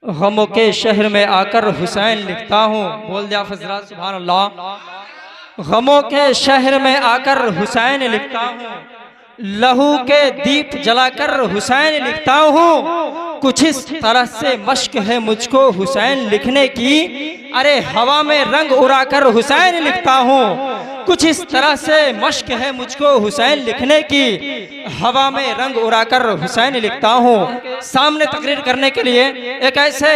गमों के शहर में आकर हुसैन लिखता हूँ। बोल दिया हज़रात सुभान अल्लाह। गमों के शहर में आकर हुसैन लिखता हूँ, लहू के दीप जलाकर हुसैन लिखता हूँ। कुछ इस तरह से मश्क है मुझको हुसैन लिखने की, अरे हवा में रंग उड़ाकर हुसैन लिखता हूँ। कुछ इस तरह से मश्क है मुझको हुसैन लिखने की, हवा में रंग उड़ाकर हुसैन लिखता हूँ। सामने तकरीर करने के लिए एक ऐसे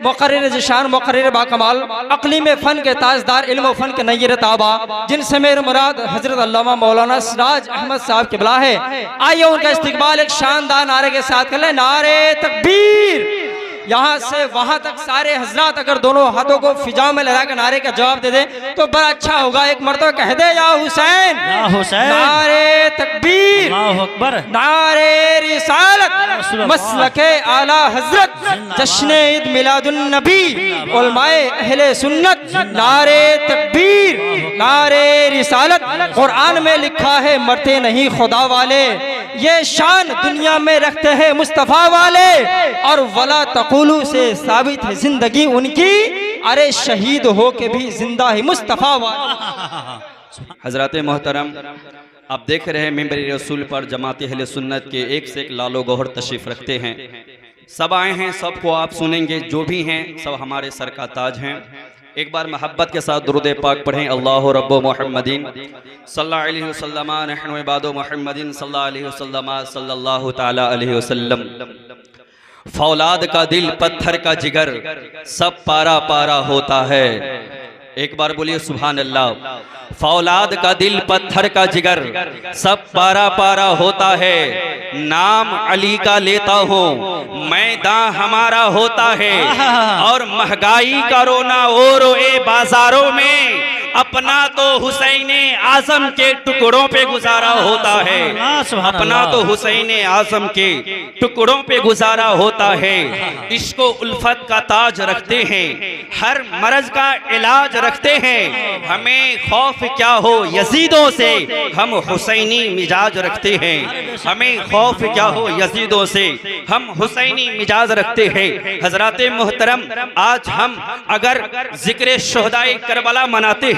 मुक़र्रिर ज़िशान, मुक़र्रिर बाकमाल, अक़ली में फ़न के ताजदार, इल्म फ़न के नय्यर ताबा, जिनसे मेरे मुराद हज़रत अल्लामा मौलाना सिराज अहमद साहब क़िबला है। आइए उनका इस्तिक़बाल एक शानदार नारे के साथ कर लें। नारे तकबीर। यहाँ से वहाँ तक सारे हजरात अगर दोनों हाथों को फिजा में लगा कर नारे का जवाब दे दे तो बड़ा अच्छा होगा। एक मर्तबा कह दे या हुसैन, या हुसैन। नारे तकबीर, अल्लाहु अकबर, नारे रिसालत, मसलके आला हजरत, जश्न ईद मिलादुन नबी, उलमाए अहले सुन्नत। नारे तकबीर, नारे रिसालत। कुरान में लिखा है मरते नहीं खुदा वाले, ये शान दुनिया में रखते हैं मुस्तफ़ा वाले, और वला तक़ूलू से साबित है जिंदगी उनकी, अरे शहीद हो के भी जिंदा है मुस्तफ़ा वाले। हजरत मोहतरम, आप देख रहे हैं मिंबर रसूल पर जमात अहले सुन्नत के एक से एक लालो गौहर तशरीफ रखते हैं। सब आए हैं, सबको आप सुनेंगे, जो भी हैं सब हमारे सर का ताज हैं। एक बार मोहब्बत के साथ दुरूद पाक पढ़ें। अल्लाहु रब्बु मुहम्मदिन सल्लल्लाहु अलैहि वसल्लम नहनु इबादु मुहम्मदिन सल्लल्लाहु अलैहि वसल्लम सल्लल्लाहु तआला अलैहि वसल्लम। फौलाद का दिल पत्थर का जिगर, सब पारा पारा होता है। एक बार बोलिए सुभान अल्लाह। फौलाद का दिल पत्थर का जिगर, सब पारा पारा होता है। नाम अली का लेता हूँ, मैदान हमारा होता है, और महंगाई का रोना ओ रोए बाजारों में, अपना तो हुसैन आजम के टुकड़ों पे गुजारा होता है। अपना तो हुसैन आजम के टुकड़ों पे गुजारा होता है। इश्को उल्फत का ताज रखते हैं, हर मर्ज का इलाज रखते हैं। हमें खौफ क्या हो यजीदों से, हम हुसैनी मिजाज रखते हैं। हमें खौफ क्या हो यजीदों से, हम हुसैनी मिजाज रखते हैं। हजरात मोहतरम, आज हम अगर जिक्र शुहदाए करबला मनाते हैं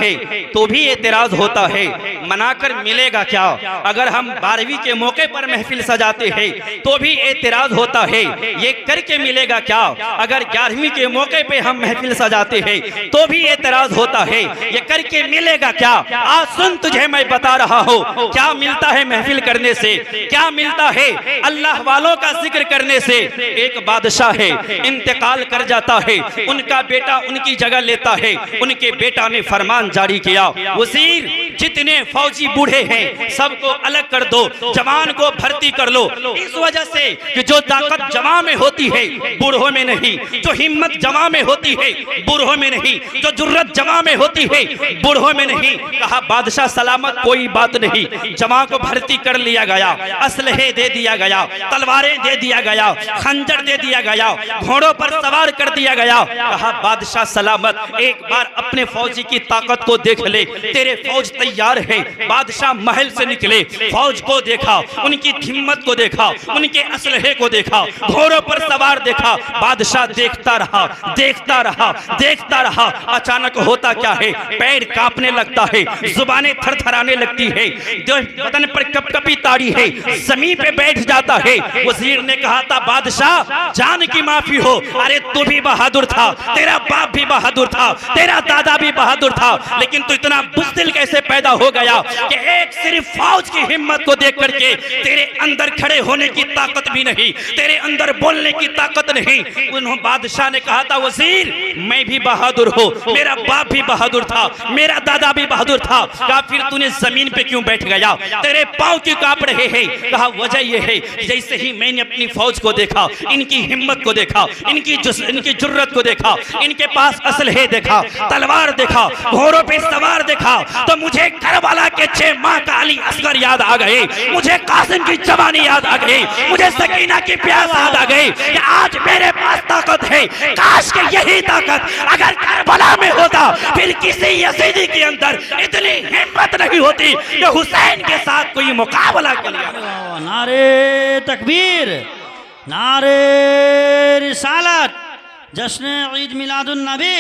तो भी एतराज होता है, मनाकर मिलेगा क्या। अगर हम 12वीं के मौके पर महफिल सजाते हैं तो भी एतराज होता है, ये करके मिलेगा क्या। अगर 11वीं के मौके पे हम महफिल सजाते हैं तो भी एतराज होता है, ये करके मिलेगा क्या। आज सुन, तुझे मैं बता रहा हूँ क्या मिलता है महफिल करने से, क्या मिलता है अल्लाह वालों का जिक्र करने से। एक बादशाह है, इंतकाल कर जाता है, उनका बेटा उनकी जगह लेता है। उनके बेटा ने फरमान जारी किया, वजीर जितने फौजी बूढ़े हैं सबको अलग कर दो, जवान को भर्ती कर लो। इस वजह से कि जो ताकत जवान में होती है बूढ़ों में नहीं, जो हिम्मत जवान में होती है बूढ़ों में नहीं, जो जुर्रत जवान में होती है बूढ़ों में नहीं। कहा बादशाह सलामत, कोई बात नहीं। जवान को भर्ती कर लिया गया, असलहे दे दिया गया, तलवारें दे दिया गया, खंजर दे दिया गया, घोड़ों पर सवार कर दिया गया। कहा बादशाह सलामत, एक बार अपने फौजी की ताकत को देख ले, तेरे फौज तैयार है। बादशाह महल से निकले, फौज को देखा, उनकी हिम्मत को देखा, उनके असलहे को देखा, घोड़ों पर सवार देखा। बादशाह देखता रहा, देखता रहा, देखता रहा। अचानक होता क्या है, पैर कांपने लगता है, जुबानें थरथराने लगती है, जो बदन पर कपकपी ताड़ी है, जमीन पे बैठ जाता है। वजीर ने कहा था बादशाह जान की माफी हो, अरे तू भी बहादुर था, तेरा बाप भी बहादुर था, तेरा दादा भी बहादुर था, लेकिन तू इतना बुज़दिल कैसे पैदा हो गया कि एक सिर्फ फौज की हिम्मत को देख करके तेरे अंदर खड़े होने की ताकत भी नहीं, तेरे अंदर बोलने की ताकत नहीं। उन्होंने बादशाह ने कहा था वजीर मैं भी बहादुर हूँ, मेरा बाप भी बहादुर था, मेरा दादा भी बहादुर था। कहा फिर तूने जमीन पे क्यों बैठ गया, तेरे पाँव क्यों कांप रहे हैं। कहा वजह यह है जैसे ही मैंने अपनी फौज को देखा, इनकी हिम्मत को देखा, इनकी जुर्रत को देखा, इनके पास असलहे देखा, तलवार देखा, घोड़ों पे सवार देखा, तो मुझे करबला के 6 माह का अली असगर याद आ गए, मुझे कासिम की जवानी याद आ गई, मुझे सकीना की प्यास याद आ गई कि आज मेरे पास ताकत है। काश के यही ताकत अगर करबला में होता, फिर किसी यजीदी के अंदर इतनी हिम्मत नहीं होती कि हुसैन के साथ कोई मुकाबला कर लिया। नारे तकबीर, नारे रिसालत, जश्न ईद मिलादुन नबी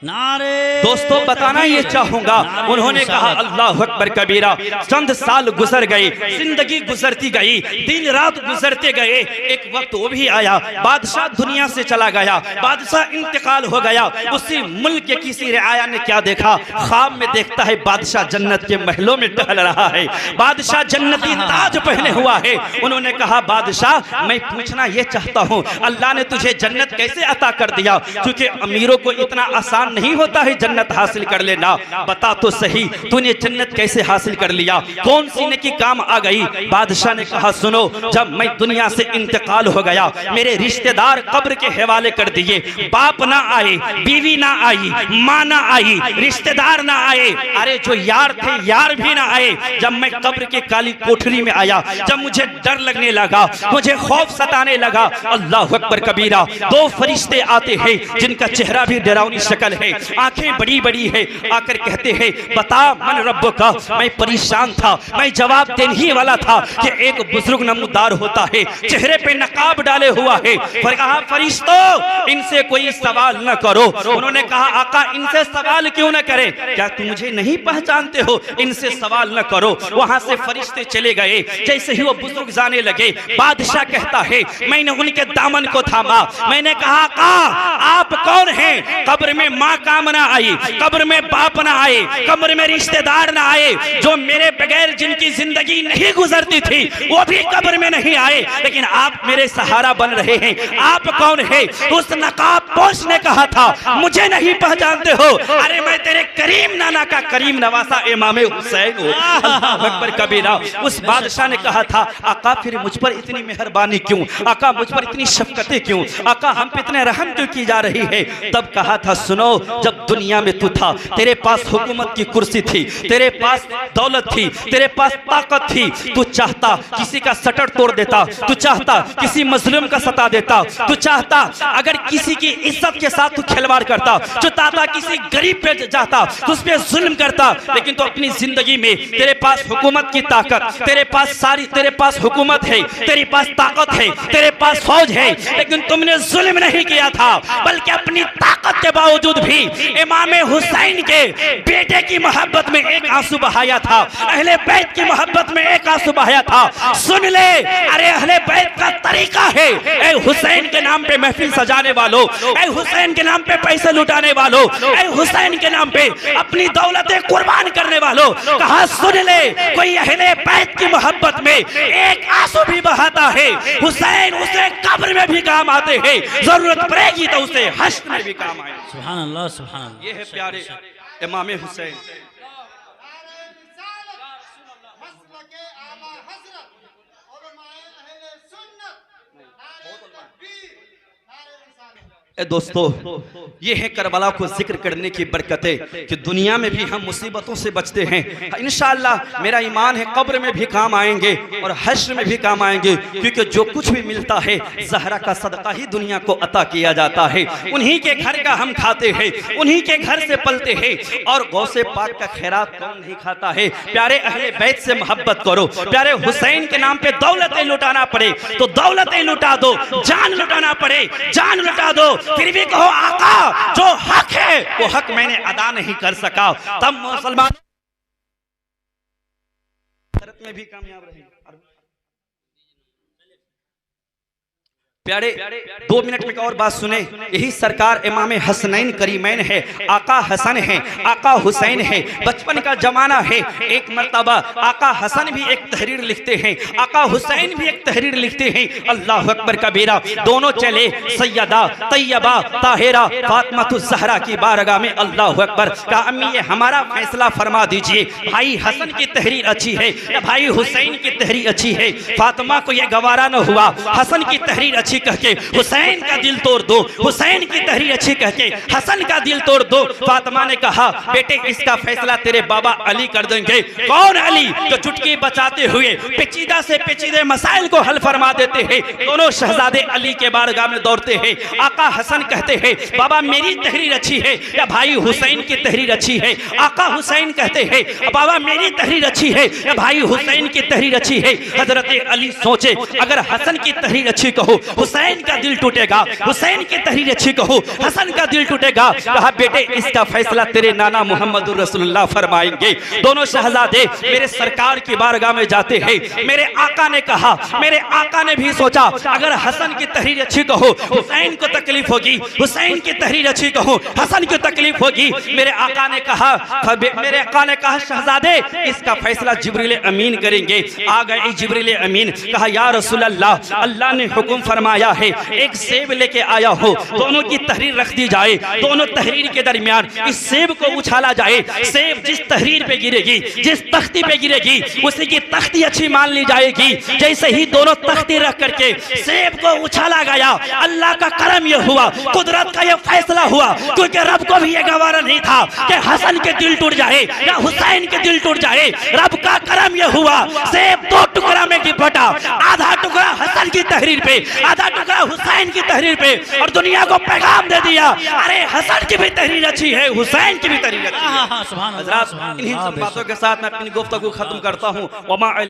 नारे। दोस्तों बताना ये चाहूंगा, उन्होंने कहा अल्लाह अकबर कबीरा। चंद साल गुजर गए, जिंदगी गुजरती गई, दिन रात गुजरते गए। एक वक्त वो भी आया, बादशाह दुनिया से चला गया, बादशाह इंतकाल हो गया। उसी मुल्क के किसी रियाया ने क्या देखा, ख्वाब में देखता है बादशाह जन्नत के महलों में टहल रहा है, बादशाह जन्नती ताज पहने हुआ है। उन्होंने कहा बादशाह मैं पूछना ये चाहता हूँ, अल्लाह ने तुझे जन्नत कैसे अता कर दिया? क्योंकि अमीरों को इतना आसान नहीं होता है जन्नत हासिल कर लेना। बता तो सही तूने जन्नत कैसे हासिल कर लिया, कौन सी नेकी काम आ गई? बादशाह ने कहा सुनो, जब मैं दुनिया से इंतकाल हो गया, मेरे रिश्तेदार कब्र के हवाले कर दिए। बाप ना आए, बीवी ना आई, माँ ना आई, रिश्तेदार ना आए, अरे जो यार थे यार भी ना आए। जब मैं कब्र के काली कोठरी में आया, जब मुझे डर लगने लगा, मुझे खौफ सताने लगा, अल्लाह अकबर कबीरा, दो फरिश्ते आते हैं जिनका चेहरा भी डरावनी शक्ल है, आंखें बड़ी बड़ी है। आकर कहते हैं बता मन रब्बो का। मैं परेशान था, मैं जवाब देने ही वाला था कि एक बुजुर्ग नमूदार होता है, चेहरे पे नकाब डाले हुआ है। फिर कहा फरिश्तों इनसे कोई सवाल न करो। उन्होंने कहा आका इनसे सवाल क्यों न करें, क्या तुम मुझे नहीं पहचानते हो? इनसे सवाल न करो। वहां से फरिश्ते चले गए। जैसे ही वो बुजुर्ग जाने लगे, बादशाह कहता है मैंने उनके दामन को थामा, मैंने कहा आका आप कौन हैं? कब्र में माँ काम ना आई, कब्र में बाप ना आए, कब्र में रिश्तेदार ना आए, जो मेरे बगैर जिनकी जिंदगी नहीं गुजरती थी वो भी कब्र में नहीं आए, लेकिन आप मेरे सहारा बन रहे हैं। आप कौन है? उस नकाबपोश ने कहा था मुझे नहीं पहचानते हो? अरे मैं तेरे करीम नाना का करीम नवासा इमाम हुसैन हूँ। अल्लाह अकबर कबीरा। उस बादशाह ने कहा था आका फिर मुझ पर इतनी मेहरबानी क्यों? आका मुझ पर इतनी शफकतें क्यों? आका हम पे इतने रहम क्यों की जा रही है? तब कहा था सुनो, जब दुनिया में तू था, तेरे पास हुकूमत की कुर्सी थी, तेरे पास दौलत थी, तेरे पास ताकत थी, तू चाहता किसी का शटर तोड़ देता, तू चाहता किसी मजलूम का सता देता, तू चाहता अगर किसी की इज्जत के साथ तू खिलवाड़ करता, तू चाहता किसी गरीब पे जाता, तू उस पे जुल्म करता। लेकिन तो अपनी जिंदगी में तेरे पास हुकूमत की ताकत, तेरे पास हुकूमत है, तेरे पास ताकत है, तेरे पास फौज है, लेकिन तुमने जुल्म नहीं किया था, बल्कि अपनी ताकत के बावजूद भी इमाम हुसैन के बेटे की मोहब्बत में एक आंसू बहाया था, अहले बैत की मोहब्बत में एक आंसू बहाया था। सुन ले, अरे अहले बैत का तरीका है, ए हुसैन के नाम पे महफिल सजाने वालों, ए हुसैन के नाम पे पैसे लुटाने वालों, ए हुसैन के नाम पे अपनी दौलतें कुर्बान करने वालों, कहा सुन ले, कोई अहले बैत की मोहब्बत में एक आंसू भी बहाता है, हुसैन उसे कब्र में भी काम आते हैं, जरूरत पड़ेगी तो उसे हश्र में भी काम आए। सुभान अल्लाह, सुभान अल्लाह। ये है प्यारे इमाम हुसैन। दोस्तों ये है करबला को जिक्र करने की बरकतें कि दुनिया में भी हम मुसीबतों से बचते हैं। इंशाअल्लाह मेरा ईमान है कब्र में भी काम आएंगे और हश्र में भी काम आएंगे, क्योंकि जो कुछ भी मिलता है ज़हरा का सदका ही दुनिया को अता किया जाता है। उन्हीं के घर का हम खाते हैं, उन्हीं के घर से पलते हैं, और गौसे पाक का खैरात कौन नहीं खाता है? प्यारे अहले बैत से मोहब्बत करो, प्यारे हुसैन के नाम पे दौलतें लुटाना पड़े तो दौलतें लुटा दो, जान लुटाना पड़े जान लुटा दो, फिर भी कहो आका जो हक है वो हक मैंने अदा नहीं कर सका, तब मुसलमान में भी कामयाब रहे। प्यारे 2 मिनट में एक और बात सुने, यही सरकार इमाम हसनैन करीमैन है, आका हसन है, आका हुसैन है, बचपन का जमाना है। एक मर्तबा आका हसन भी एक तहरीर लिखते हैं, आका हुसैन भी एक तहरीर लिखते हैं। अल्लाह अकबर कबीरा। दोनों चले सैयदा तैयबा ताहिरा फातिमा ज़हरा की बारगाह में। अल्लाह अकबर। कहा अम्मी ये हमारा फैसला फरमा दीजिए, भाई हसन की तहरीर अच्छी है या भाई हुसैन की तहरीर अच्छी है? फातिमा को यह गवारा न हुआ, हसन की तहरीर अच्छी कहके हुसैन का दिल तोड़ दो, हुसैन की तहरीर अच्छी कहके हसन का दिल तोड़ दो। फातिमा ने कहा बेटे इसका फैसला तेरे बाबा अली कर देंगे। कौन अली? जो चुटकी बचाते हुए पेचीदा से पेचीदे मसाइल को हल फरमा देते हैं। दोनों शहजादे अली के बारगाह में दौड़ते हैं। आका हसन कहते हैं बाबा मेरी तहरीर अच्छी है या भाई हुसैन की तहरीर अच्छी है? आका हुसैन कहते हैं बाबा मेरी तहरीर अच्छी है या भाई हुसैन की तहरीर अच्छी है? हजरत अली सोचे अगर हसन की तहरीर अच्छी कहो हुसैन का दिल टूटेगा। हुसैन की तहरीर अच्छी कहो, हसन का दिल टूटेगा। कहा बेटे इसका फैसला तेरे नाना मोहम्मद रसूलुल्लाह फरमाएंगे। दोनों शहजादे मेरे सरकार की बारगाह में जाते हैं। मेरे आका ने कहा, मेरे आका ने भी सोचा अगर हसन की तहरीर अच्छी कहो हुसैन को तकलीफ होगी, हुसैन की तहरीर अच्छी कहो हसन को तकलीफ होगी। मेरे आका ने कहा शहजादे इसका फैसला जिब्रील अमीन करेंगे। आ गए जिब्रील अमीन। कहा या रसूल अल्लाह, अल्लाह ने हुक्म फरमाया है एक सेब लेके आया हो, दोनों की तहरीर रख दी जाए, दोनों तहरीर के दरमियान इस सेब को उछाला जाए। सेब जिस तहरीर पे गिरेगी, जिस तख्ती पे गिरेगी, उसी की तख्ती अच्छी मान ली जाएगी। जैसे ही दोनों तख्ती रख करके सेब को उछाला गया, अल्लाह का करम यह हुआ, कुदरत का यह फैसला हुआ, क्योंकि रब को भी यह गवारा नहीं था कि हसन के दिल टूट जाए या हुसैन के दिल टूट जाए। रब का करम यह हुआ, सेब दो टुकड़ा में बटा, आधा टुकड़ा हसन की तहरीर पे, आधा टुकड़ा हुसैन की तहरीर पे, और दुनिया को पैगाम दे दिया अरे हसन की भी तहरीर अच्छी है, हुसैन की भी तहरीर अच्छी है। सुभान अल्लाह, हज़रात, सुभान इन्हीं अल्लाह, सब बातों के साथ मैं अपनी गुफ्तगू खत्म करता हूँ।